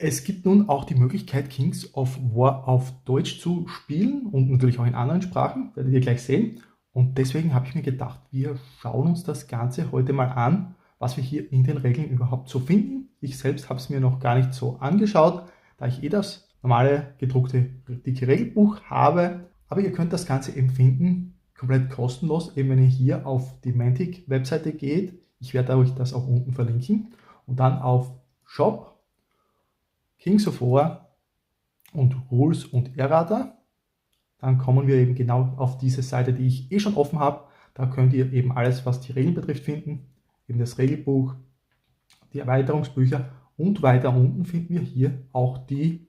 Es gibt nun auch die Möglichkeit, Kings of War auf Deutsch zu spielen und natürlich auch in anderen Sprachen, werdet ihr gleich sehen. Und deswegen habe ich mir gedacht, wir schauen uns das Ganze heute mal an, was wir hier in den Regeln überhaupt so finden. Ich selbst habe es mir noch gar nicht so angeschaut, da ich das normale gedruckte dicke Regelbuch habe. Aber ihr könnt das Ganze eben finden, komplett kostenlos, eben wenn ihr hier auf die Mantic-Webseite geht. Ich werde euch das auch unten verlinken. Und dann auf Shop, Kings of War und Rules und Errata. Dann kommen wir eben genau auf diese Seite, die ich schon offen habe. Da könnt ihr eben alles, was die Regeln betrifft, finden. Eben das Regelbuch, die Erweiterungsbücher und weiter unten finden wir hier auch die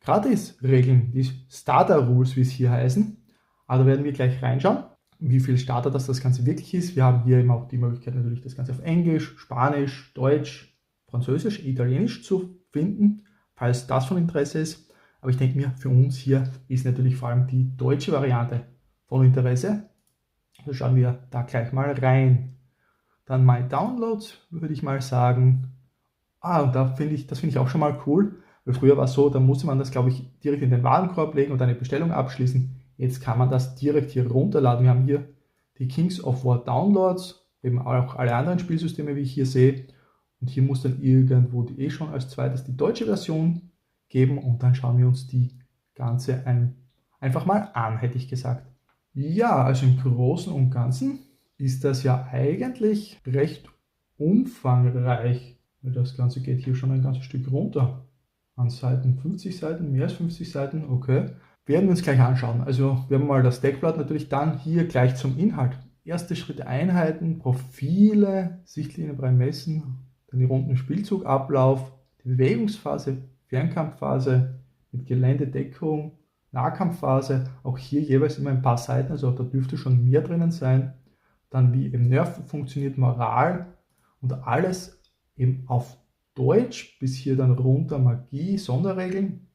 Gratis-Regeln, die Starter-Rules, wie es hier heißen. Also werden wir gleich reinschauen, wie viel Starter das Ganze wirklich ist. Wir haben hier eben auch die Möglichkeit, natürlich das Ganze auf Englisch, Spanisch, Deutsch, Französisch, Italienisch zu finden, falls das von Interesse ist. Aber ich denke mir, für uns hier ist natürlich vor allem die deutsche Variante von Interesse. Also schauen wir da gleich mal rein. Dann My Downloads, würde ich mal sagen. Und das finde ich auch schon mal cool. Weil früher war es so, da musste man das, glaube ich, direkt in den Warenkorb legen und eine Bestellung abschließen. Jetzt kann man das direkt hier runterladen. Wir haben hier die Kings of War Downloads, eben auch alle anderen Spielsysteme, wie ich hier sehe. Und hier muss dann irgendwo schon als zweites die deutsche Version geben und dann schauen wir uns die Ganze einfach mal an, hätte ich gesagt. Ja, also im Großen und Ganzen ist das ja eigentlich recht umfangreich. Das Ganze geht hier schon ein ganzes Stück runter. An Seiten 50 Seiten, mehr als 50 Seiten, okay. Werden wir uns gleich anschauen. Also wir haben mal das Deckblatt natürlich, dann hier gleich zum Inhalt. Erste Schritte, Einheiten, Profile, Sichtlinien bei Messen, dann die runden Spielzugablauf, die Bewegungsphase, Fernkampfphase mit Geländedeckung, Nahkampfphase, auch hier jeweils immer ein paar Seiten, also da dürfte schon mehr drinnen sein. Dann wie eben Nerf funktioniert, Moral und alles eben auf Deutsch, bis hier dann runter Magie, Sonderregeln,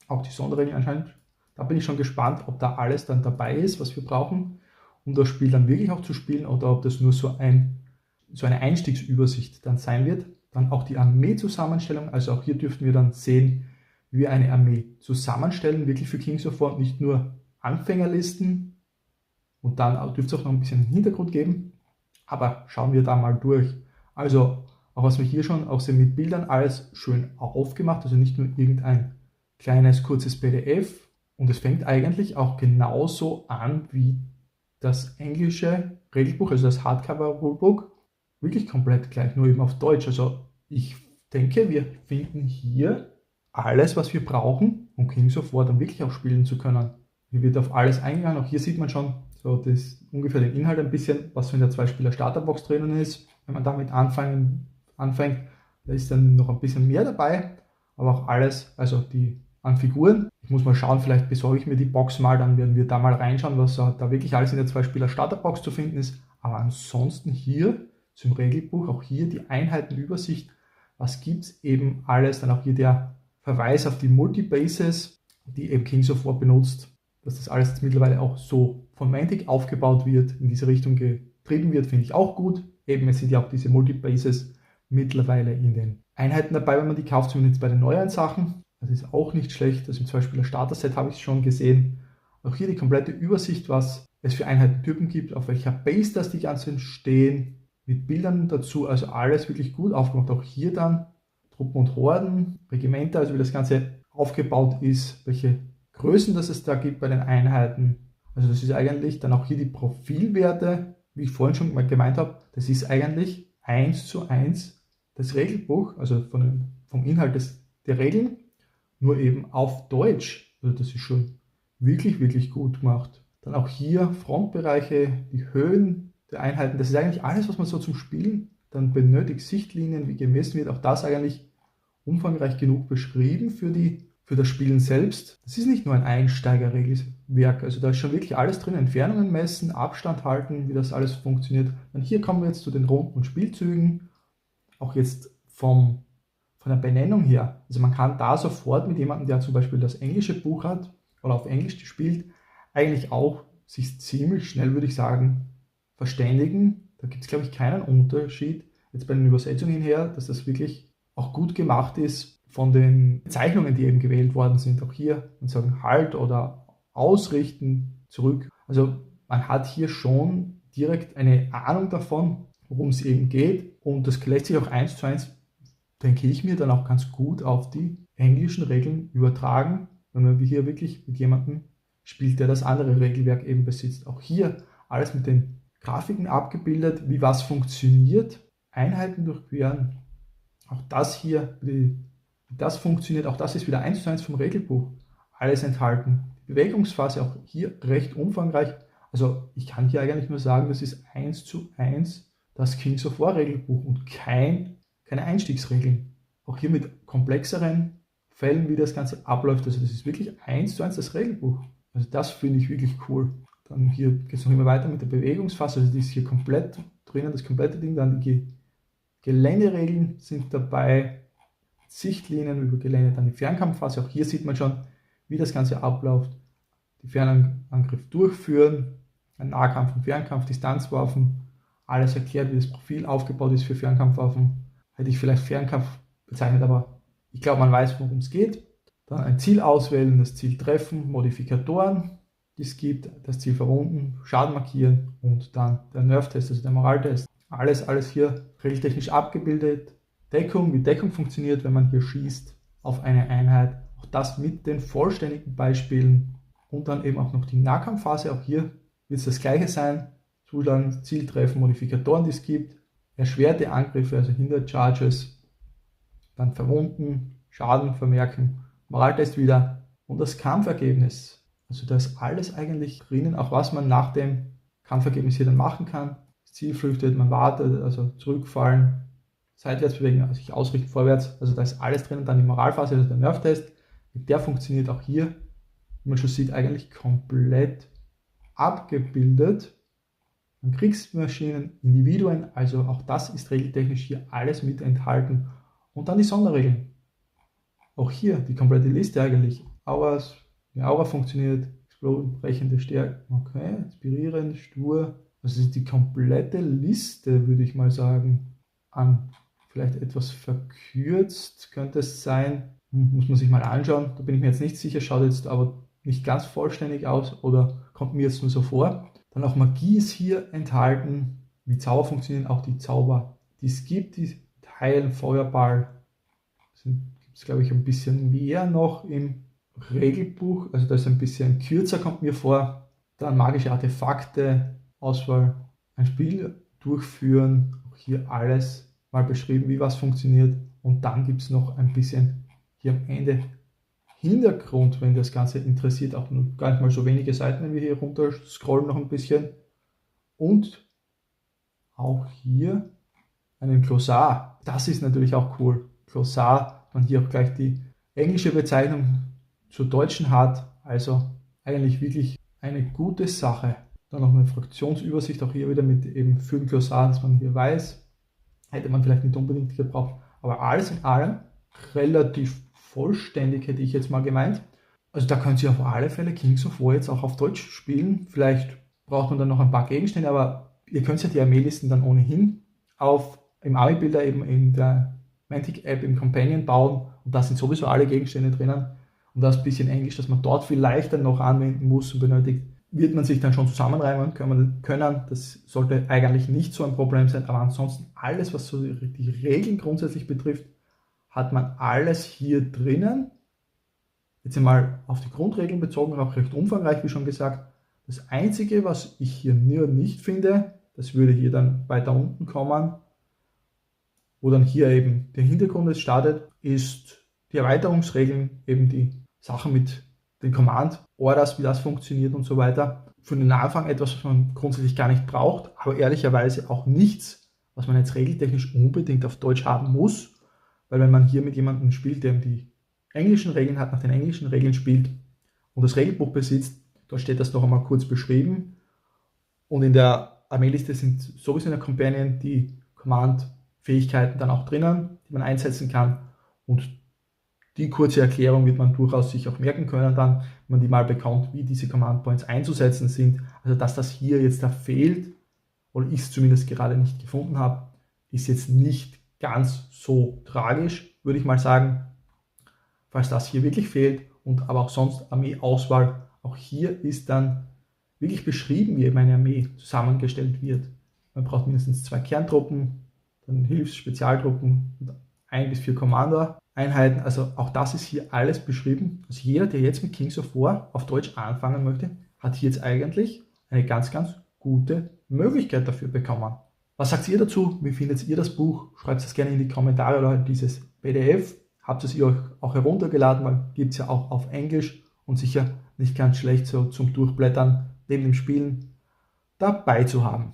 auch die Sonderregeln anscheinend. Da bin ich schon gespannt, ob da alles dann dabei ist, was wir brauchen, um das Spiel dann wirklich auch zu spielen oder ob das nur so eine Einstiegsübersicht dann sein wird. Dann auch die Armee-Zusammenstellung, also auch hier dürften wir dann sehen, wie wir eine Armee zusammenstellen, wirklich für Kings of War und nicht nur Anfängerlisten. Und dann dürfte es auch noch ein bisschen Hintergrund geben, aber schauen wir da mal durch. Also auch was wir hier schon auch sehen mit Bildern, alles schön aufgemacht, also nicht nur irgendein kleines, kurzes PDF. Und es fängt eigentlich auch genauso an wie das englische Regelbuch, also das Hardcover-Rulebook, wirklich komplett gleich, nur eben auf Deutsch. Also ich denke, wir finden hier alles, was wir brauchen, um Kings of War dann wirklich auch spielen zu können. Hier wird auf alles eingegangen, auch hier sieht man schon so ungefähr den Inhalt ein bisschen, was so in der Zwei-Spieler-Starterbox drinnen ist. Wenn man damit anfängt, da ist dann noch ein bisschen mehr dabei, aber auch alles, also die an Figuren. Ich muss mal schauen, vielleicht besorge ich mir die Box mal, dann werden wir da mal reinschauen, was da wirklich alles in der Zwei-Spieler-Starterbox zu finden ist. Aber ansonsten hier zum Regelbuch, auch hier die Einheitenübersicht, was gibt es eben alles, dann auch hier der Verweis auf die Multibases, die eben Kings of War benutzt, dass das alles jetzt mittlerweile auch so von Mantic aufgebaut wird, in diese Richtung getrieben wird, finde ich auch gut. Eben, es sind ja auch diese Multibases mittlerweile in den Einheiten dabei, wenn man die kauft, zumindest bei den neueren Sachen. Das ist auch nicht schlecht. Also zum Beispiel das Starter-Set habe ich schon gesehen. Auch hier die komplette Übersicht, was es für Einheitentypen gibt, auf welcher Base das die ganzen stehen, mit Bildern dazu, also alles wirklich gut aufgemacht. Auch hier dann Truppen und Horden, Regimenter, also wie das Ganze aufgebaut ist, welche Größen das es da gibt bei den Einheiten. Also das ist eigentlich dann auch hier die Profilwerte, wie ich vorhin schon mal gemeint habe, das ist eigentlich 1:1 das Regelbuch, also vom Inhalt der Regeln, nur eben auf Deutsch. Also das ist schon wirklich, wirklich gut gemacht. Dann auch hier Frontbereiche, die Höhen der Einheiten, das ist eigentlich alles, was man so zum Spielen dann benötigt. Sichtlinien, wie gemessen wird, auch das eigentlich umfangreich genug beschrieben für das Spielen selbst. Das ist nicht nur ein Einsteigerregelwerk, also da ist schon wirklich alles drin, Entfernungen messen, Abstand halten, wie das alles funktioniert. Und hier kommen wir jetzt zu den Runden und Spielzügen, auch jetzt von der Benennung her. Also man kann da sofort mit jemandem, der zum Beispiel das englische Buch hat oder auf Englisch spielt, eigentlich auch sich ziemlich schnell, würde ich sagen, verständigen. Da gibt es, glaube ich, keinen Unterschied jetzt bei den Übersetzungen her, dass das wirklich auch gut gemacht ist. von den Bezeichnungen, die eben gewählt worden sind, auch hier, und sagen Halt oder Ausrichten zurück. Also man hat hier schon direkt eine Ahnung davon, worum es eben geht, und das lässt sich auch 1:1, denke ich mir, dann auch ganz gut auf die englischen Regeln übertragen, wenn man hier wirklich mit jemandem spielt, der das andere Regelwerk eben besitzt. Auch hier alles mit den Grafiken abgebildet, wie was funktioniert, Einheiten durchqueren. Auch das hier, wie das funktioniert, auch das ist wieder 1:1 vom Regelbuch. Alles enthalten. Die Bewegungsphase auch hier recht umfangreich. Also ich kann hier eigentlich nur sagen, das ist 1:1 das Kings of War Regelbuch und keine Einstiegsregeln. Auch hier mit komplexeren Fällen, wie das Ganze abläuft. Also das ist wirklich 1:1 das Regelbuch. Also das finde ich wirklich cool. Dann hier geht es noch immer weiter mit der Bewegungsphase. Also die ist hier komplett drinnen, das komplette Ding. Dann die Geländeregeln sind dabei. Sichtlinien über Gelände, dann die Fernkampfphase. Auch hier sieht man schon, wie das Ganze abläuft. Die Fernangriff durchführen, ein Nahkampf und Fernkampf, Distanzwaffen, alles erklärt, wie das Profil aufgebaut ist für Fernkampfwaffen. Hätte ich vielleicht Fernkampf bezeichnet, aber ich glaube, man weiß, worum es geht. Dann ein Ziel auswählen, das Ziel treffen, Modifikatoren, die es gibt, das Ziel verwunden, Schaden markieren und dann der Nerf-Test, also der Moraltest. Alles hier regeltechnisch abgebildet. Deckung, wie Deckung funktioniert, wenn man hier schießt auf eine Einheit. Auch das mit den vollständigen Beispielen. Und dann eben auch noch die Nahkampfphase. Auch hier wird es das gleiche sein. Zuschlagen, Ziel treffen, Modifikatoren, die es gibt. Erschwerte Angriffe, also Hindercharges. Dann verwunden, Schaden vermerken, Moraltest wieder. Und das Kampfergebnis. Also da ist alles eigentlich drinnen, auch was man nach dem Kampfergebnis hier dann machen kann. Das Ziel flüchtet, man wartet, also zurückfallen, seitwärts bewegen, also sich ausrichten, vorwärts. Also da ist alles drinnen. Dann die Moralphase, also der Nerf-Test. Der funktioniert auch hier, wie man schon sieht, eigentlich komplett abgebildet. Dann Kriegsmaschinen, Individuen, also auch das ist regeltechnisch hier alles mit enthalten. Und dann die Sonderregeln. Auch hier die komplette Liste eigentlich. Auras, die Aura funktioniert, Explosion, brechende Stärke, okay, inspirierend, stur. Das ist die komplette Liste, würde ich mal sagen, an. Vielleicht etwas verkürzt könnte es sein. Muss man sich mal anschauen. Da bin ich mir jetzt nicht sicher. Schaut jetzt aber nicht ganz vollständig aus oder kommt mir jetzt nur so vor. Dann auch Magie ist hier enthalten. Wie Zauber funktionieren, auch die Zauber, die es gibt. Die Heilen, Feuerball. Gibt es, glaube ich, ein bisschen mehr noch im Regelbuch. Also das ist ein bisschen kürzer, kommt mir vor. Dann magische Artefakte, Auswahl, ein Spiel durchführen. Auch hier alles mal beschrieben, wie was funktioniert, und dann gibt es noch ein bisschen hier am Ende Hintergrund, wenn das Ganze interessiert, auch nur gar nicht mal so wenige Seiten, wenn wir hier runter scrollen noch ein bisschen, und auch hier einen Glossar. Das ist natürlich auch cool. Glossar, man hier auch gleich die englische Bezeichnung zur deutschen hat, also eigentlich wirklich eine gute Sache. Dann noch eine Fraktionsübersicht, auch hier wieder mit eben für den Glossar, dass man hier weiß, hätte man vielleicht nicht unbedingt gebraucht. Aber alles in allem relativ vollständig, hätte ich jetzt mal gemeint. Also da können Sie auf alle Fälle Kings of War jetzt auch auf Deutsch spielen. Vielleicht braucht man dann noch ein paar Gegenstände, aber ihr könnt ja die Armeelisten dann ohnehin im Army-Builder eben in der Mantic-App im Companion bauen. Und da sind sowieso alle Gegenstände drinnen. Und das bisschen Englisch, das man dort vielleicht dann noch anwenden muss und benötigt, wird man sich dann schon zusammenreimen können. Das sollte eigentlich nicht so ein Problem sein, aber ansonsten alles, was so die Regeln grundsätzlich betrifft, hat man alles hier drinnen. Jetzt einmal auf die Grundregeln bezogen, auch recht umfangreich, wie schon gesagt. Das Einzige, was ich hier nicht finde, das würde hier dann weiter unten kommen, wo dann hier eben der Hintergrund jetzt startet, ist die Erweiterungsregeln, eben die Sachen mit den Command-Orders, wie das funktioniert und so weiter. Für den Anfang etwas, was man grundsätzlich gar nicht braucht, aber ehrlicherweise auch nichts, was man jetzt regeltechnisch unbedingt auf Deutsch haben muss, weil wenn man hier mit jemandem spielt, der die englischen Regeln hat, nach den englischen Regeln spielt und das Regelbuch besitzt, da steht das noch einmal kurz beschrieben, und in der Armeeliste sind sowieso in der Companion die Command-Fähigkeiten dann auch drinnen, die man einsetzen kann, und die kurze Erklärung wird man durchaus sich auch merken können dann, wenn man die mal bekommt, wie diese Command Points einzusetzen sind. Also dass das hier jetzt da fehlt, oder ich es zumindest gerade nicht gefunden habe, ist jetzt nicht ganz so tragisch, würde ich mal sagen. falls das hier wirklich fehlt, und aber auch sonst Armeeauswahl. Auch hier ist dann wirklich beschrieben, wie eben eine Armee zusammengestellt wird. Man braucht mindestens 2 Kerntruppen, dann Hilfs-Spezialtruppen und 1 bis 4 Commander-Einheiten. Also auch das ist hier alles beschrieben. Also jeder, der jetzt mit Kings of War auf Deutsch anfangen möchte, hat hier jetzt eigentlich eine ganz, ganz gute Möglichkeit dafür bekommen. Was sagt ihr dazu? Wie findet ihr das Buch? Schreibt es gerne in die Kommentare oder dieses PDF. Habt es ihr euch auch heruntergeladen, weil gibt es ja auch auf Englisch und sicher nicht ganz schlecht so zum Durchblättern neben dem Spielen dabei zu haben.